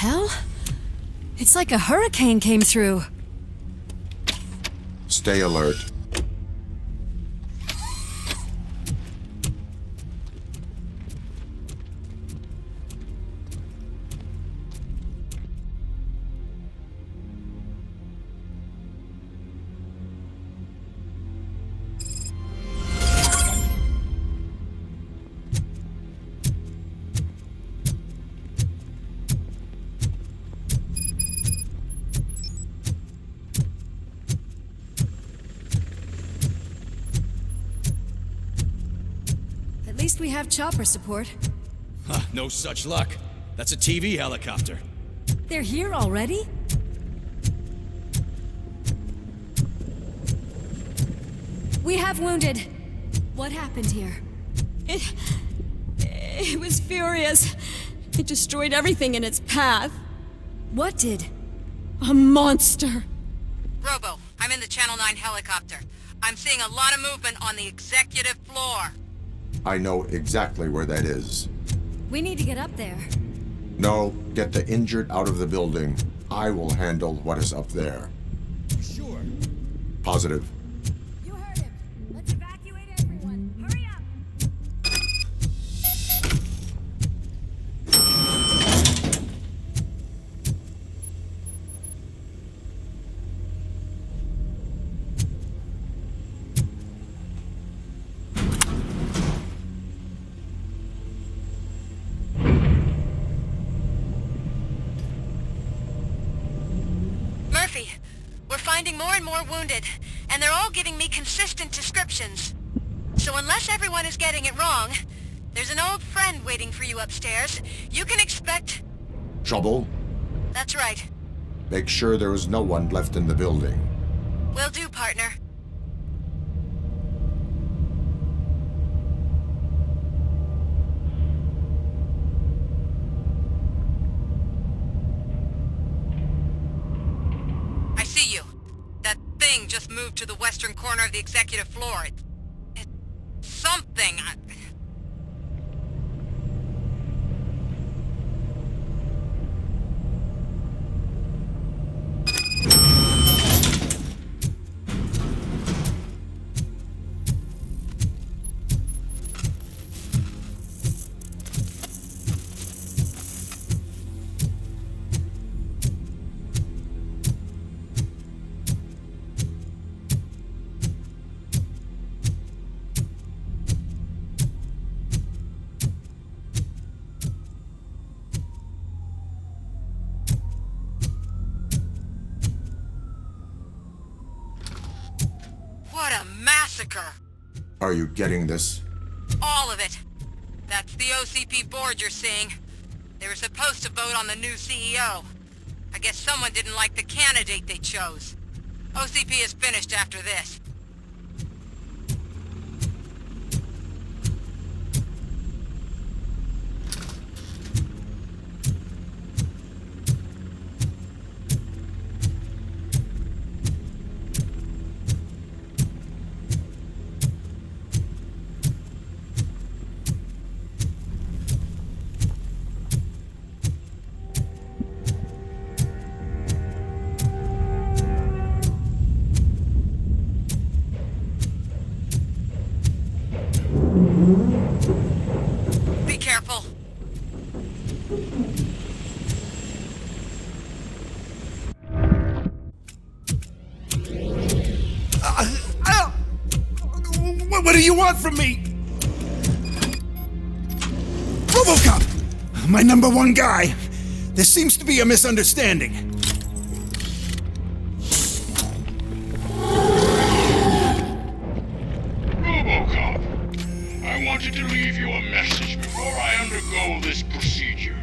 hell? It's like a hurricane came through. Stay alert. At least we have chopper support. Huh, no such luck. That's a TV helicopter. They're here already? We have wounded. What happened here? It was furious. It destroyed everything in its path. What did? A monster. Robo, I'm in the Channel 9 helicopter. I'm seeing a lot of movement on the executive floor. I know exactly where that is. We need to get up there. No, get the injured out of the building. I will handle what is up there. Sure. Positive. You heard him. Let's evacuate everyone. Hurry up! Murphy, we're finding more and more wounded, and they're all giving me consistent descriptions. So unless everyone is getting it wrong, there's an old friend waiting for you upstairs. You can expect... Trouble? That's right. Make sure there is no one left in the building. Will do, partner. I see you. That thing just moved to the western corner of the executive floor. It's something. What a massacre! Are you getting this? All of it. That's the OCP board you're seeing. They were supposed to vote on the new CEO. I guess someone didn't like the candidate they chose. OCP is finished after this. Be careful. What do you want from me? RoboCop! My number one guy. There seems to be a misunderstanding. RoboCop, I wanted to leave you a message before I undergo this procedure.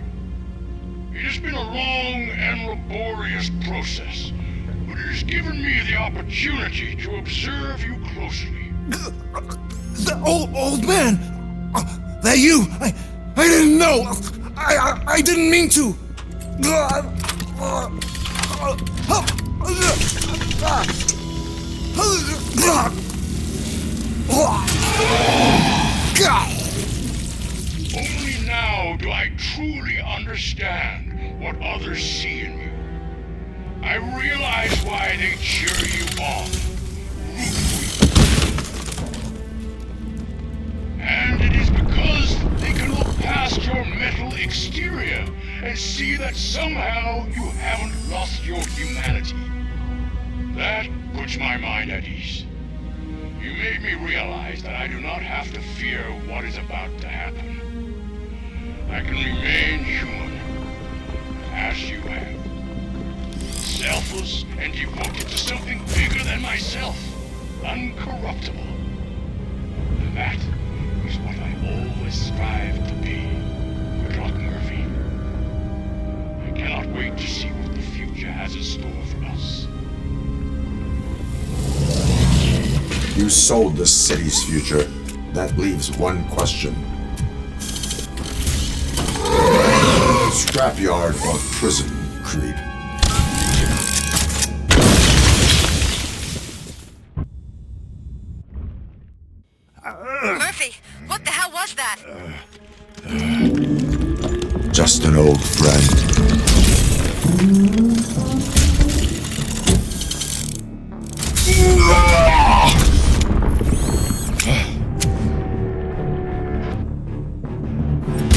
It has been a long and laborious process, but it has given me the opportunity to observe you closely. The old man! That you! I didn't know! I didn't mean to! Only now do I truly understand what others see in you. I realize why they cheer you on, root for you. And it is because they can look past your metal exterior and see that somehow you haven't lost your humanity. That puts my mind at ease. You made me realize that I do not have to fear what is about to happen. I can remain human, as you have. Selfless and devoted to something bigger than myself. Uncorruptible. And that is what I always strive to be, Doc Murphy. I cannot wait to see what the future has in store for us. You sold the city's future. That leaves one question. Scrapyard or prison, Creed? Murphy, what the hell was that? Just an old friend.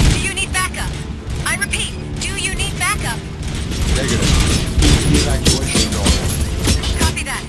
Do you need backup? I repeat, do you need backup? Negative. Evacuation door. Copy that.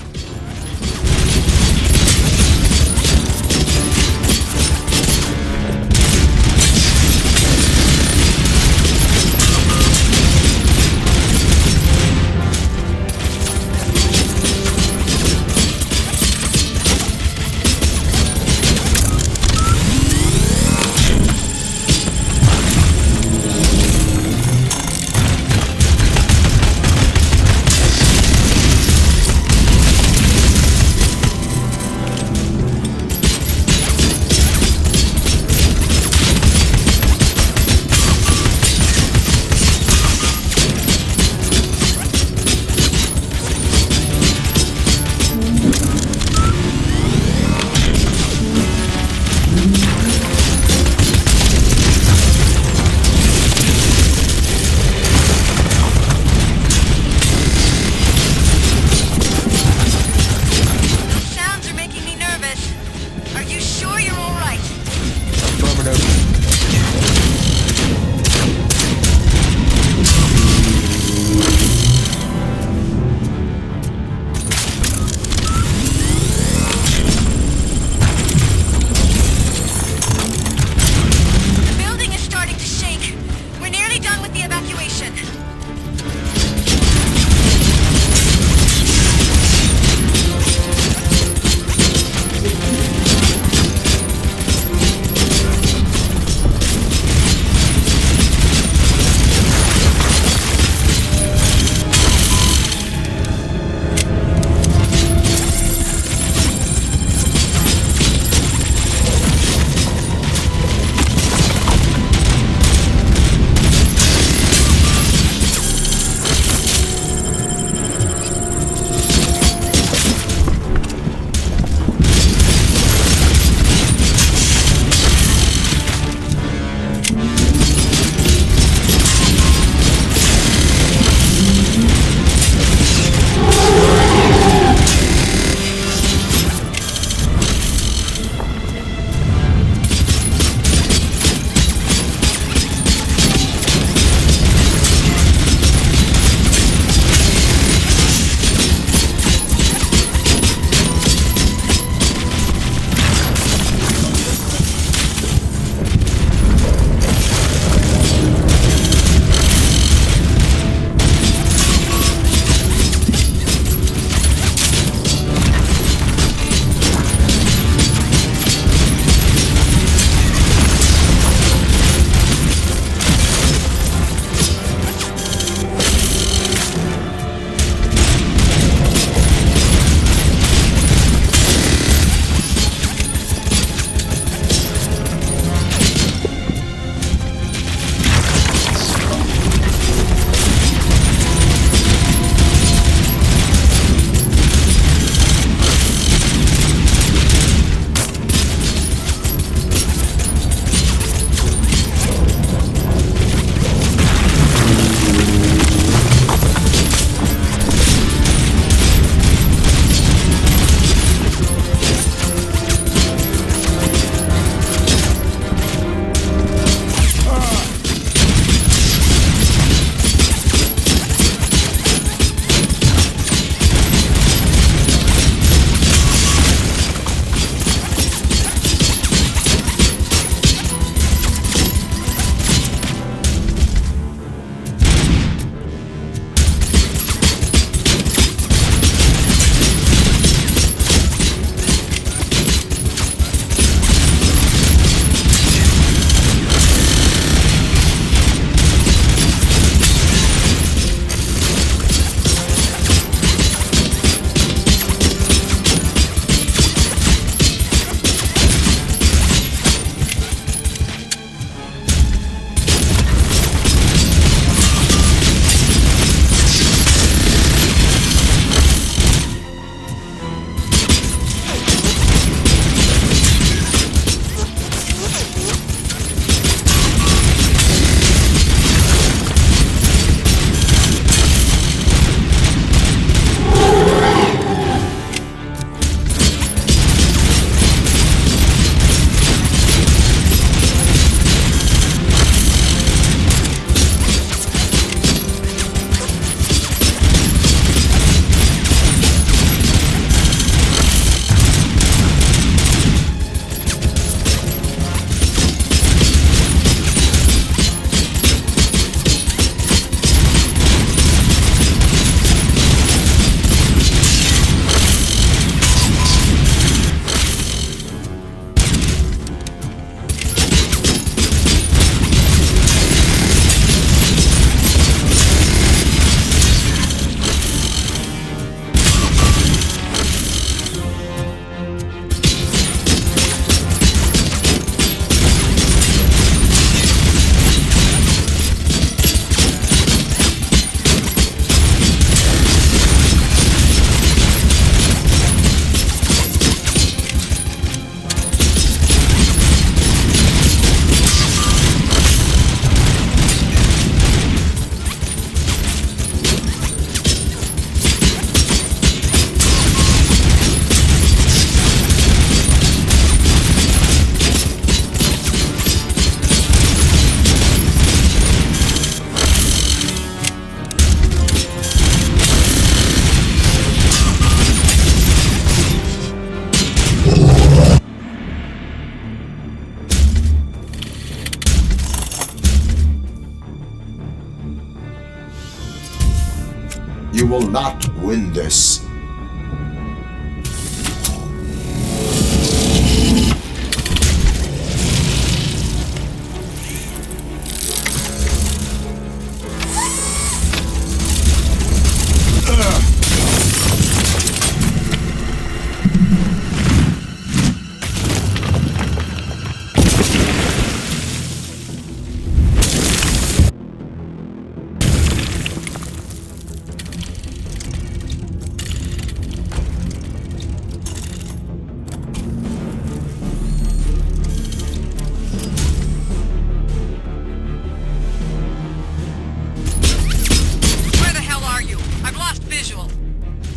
You will not win this.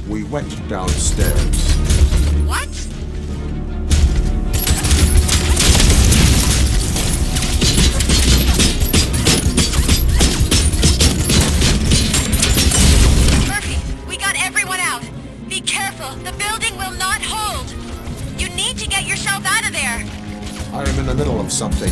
We went downstairs. What? Murphy, we got everyone out. Be careful. The building will not hold. You need to get yourself out of there. I am in the middle of something.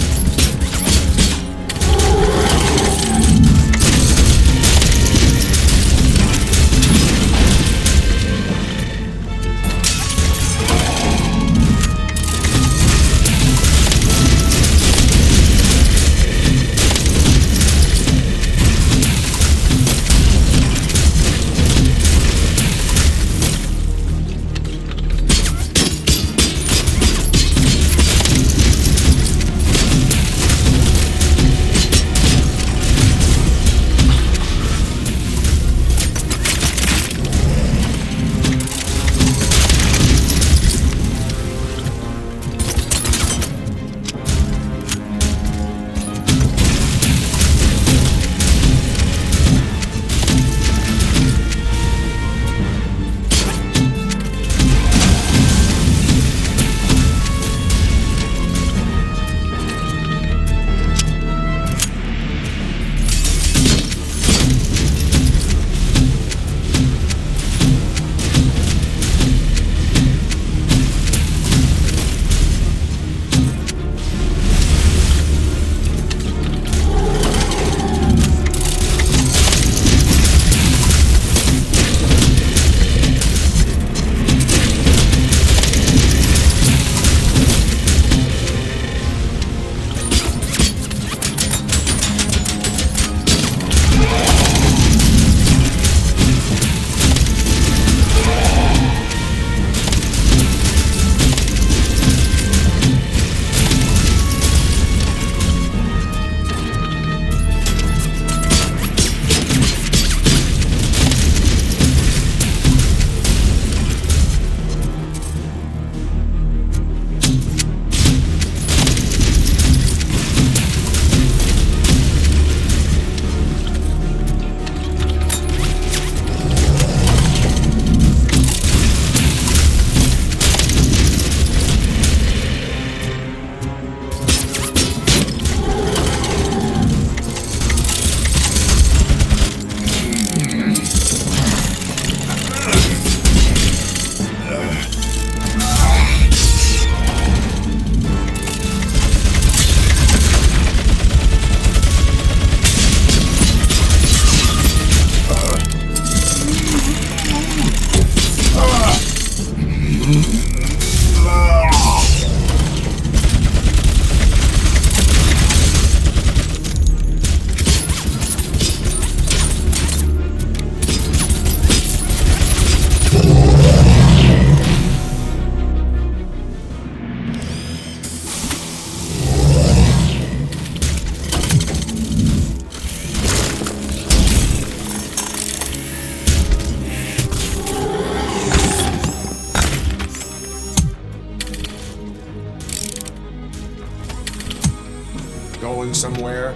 Going somewhere?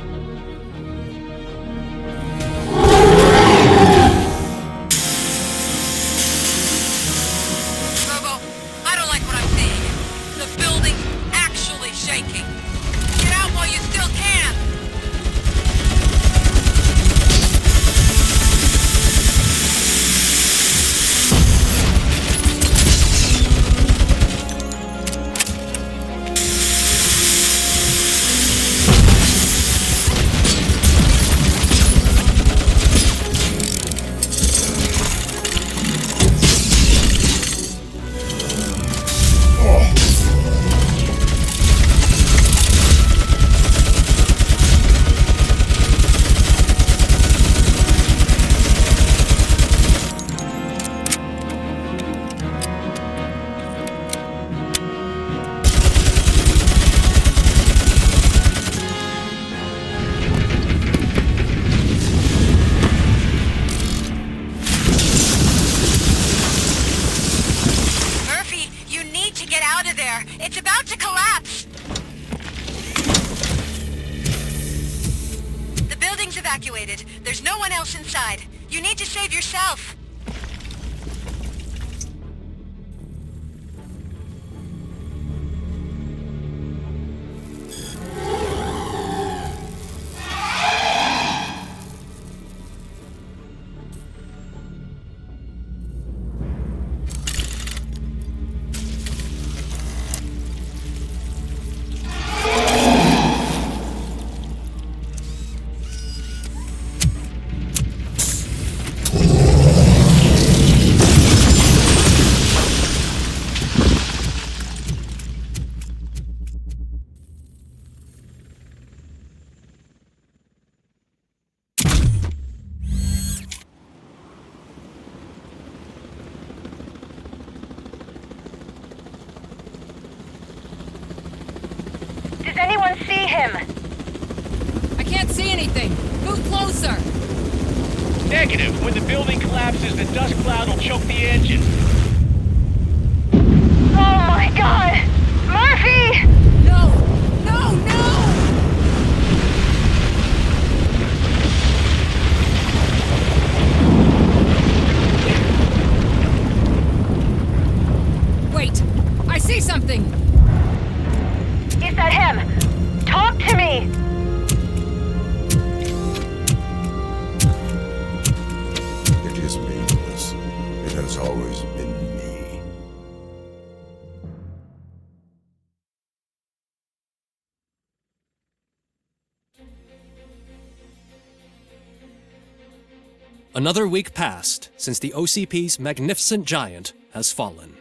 Robo, I don't like what I'm seeing. The building's actually shaking. Get out while you still can. It's about to collapse! The building's evacuated. There's no one else inside. You need to save yourself. Does anyone see him? I can't see anything. Move closer. Negative. When the building collapses, the dust cloud will choke the engine. Oh my god! Murphy! No! No! No! Wait! I see something! Is that him? Talk to me! It is me, Melissa. It has always been me. Another week passed since the OCP's magnificent giant has fallen.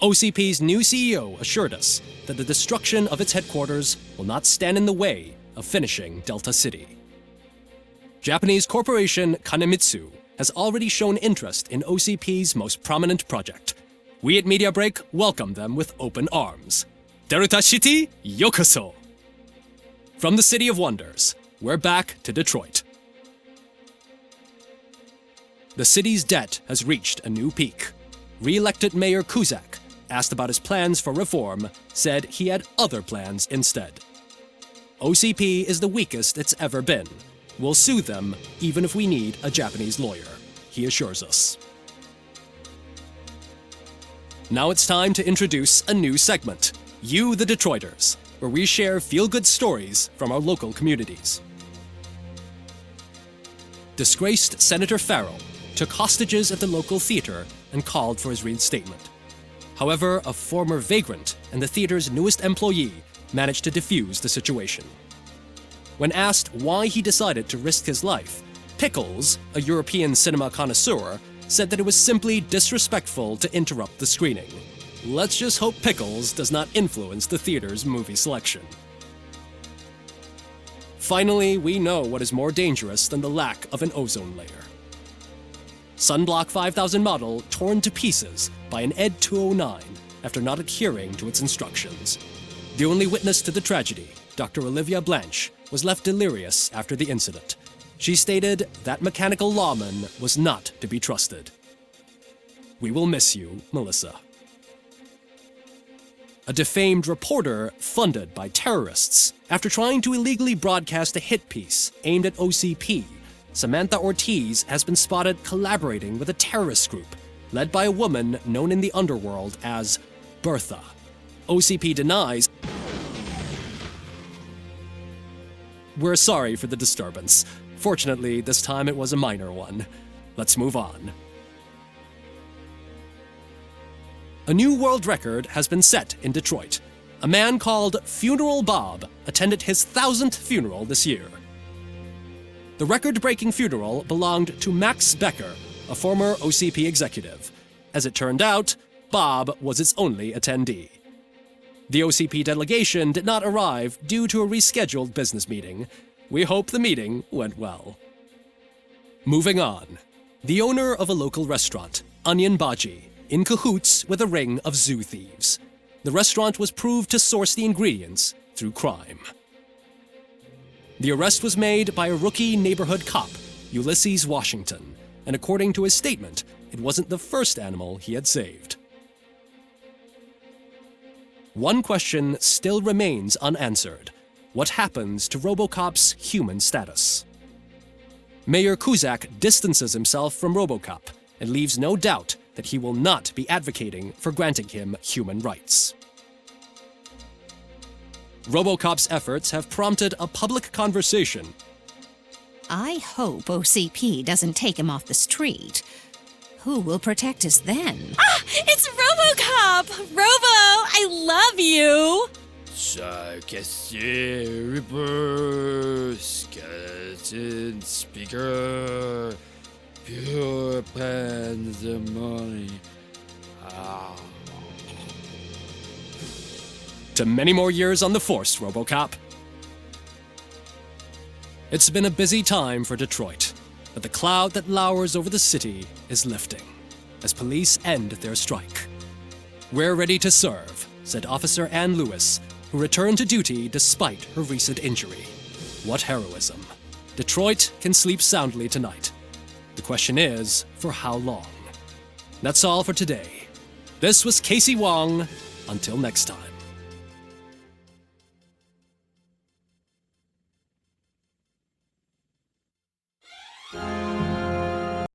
OCP's new CEO assured us that the destruction of its headquarters will not stand in the way of finishing Delta City. Japanese corporation Kanemitsu has already shown interest in OCP's most prominent project. We at Media Break welcome them with open arms. Delta City, yokoso! From the City of Wonders, we're back to Detroit. The city's debt has reached a new peak. Re-elected Mayor Kuzak, asked about his plans for reform, said he had other plans instead. OCP is the weakest it's ever been. We'll sue them even if we need a Japanese lawyer, he assures us. Now it's time to introduce a new segment, You the Detroiters, where we share feel-good stories from our local communities. Disgraced Senator Farrell took hostages at the local theater and called for his reinstatement. However, a former vagrant and the theater's newest employee managed to defuse the situation. When asked why he decided to risk his life, Pickles, a European cinema connoisseur, said that it was simply disrespectful to interrupt the screening. Let's just hope Pickles does not influence the theater's movie selection. Finally, we know what is more dangerous than the lack of an ozone layer. Sunblock 5000 model torn to pieces by an ED 209 after not adhering to its instructions. The only witness to the tragedy, Dr. Olivia Blanche, was left delirious after the incident. She stated that mechanical lawman was not to be trusted. We will miss you, Melissa. A defamed reporter funded by terrorists after trying to illegally broadcast a hit piece aimed at OCP. Samantha Ortiz has been spotted collaborating with a terrorist group led by a woman known in the underworld as Bertha. OCP denies. We're sorry for the disturbance. Fortunately, this time it was a minor one. Let's move on. A new world record has been set in Detroit. A man called Funeral Bob attended his 1000th funeral this year. The record-breaking funeral belonged to Max Becker, a former OCP executive. As it turned out, Bob was its only attendee. The OCP delegation did not arrive due to a rescheduled business meeting. We hope the meeting went well. Moving on. The owner of a local restaurant, Onion Baji, in cahoots with a ring of zoo thieves. The restaurant was proved to source the ingredients through crime. The arrest was made by a rookie neighborhood cop, Ulysses Washington, and according to his statement, it wasn't the first animal he had saved. one question still remains unanswered. What happens to RoboCop's human status? Mayor Cusack distances himself from RoboCop and leaves no doubt that he will not be advocating for granting him human rights. RoboCop's efforts have prompted a public conversation. I hope OCP doesn't take him off the street. Who will protect us then? Ah! It's RoboCop! Robo, I love you! Reaper, skeleton speaker, pure pandemonium. To many more years on the force, RoboCop. It's been a busy time for Detroit, but the cloud that lowers over the city is lifting as police end their strike. "We're ready to serve," said Officer Ann Lewis, who returned to duty despite her recent injury. What heroism. Detroit can sleep soundly tonight. The question is, for how long? That's all for today. This was Casey Wong. Until next time.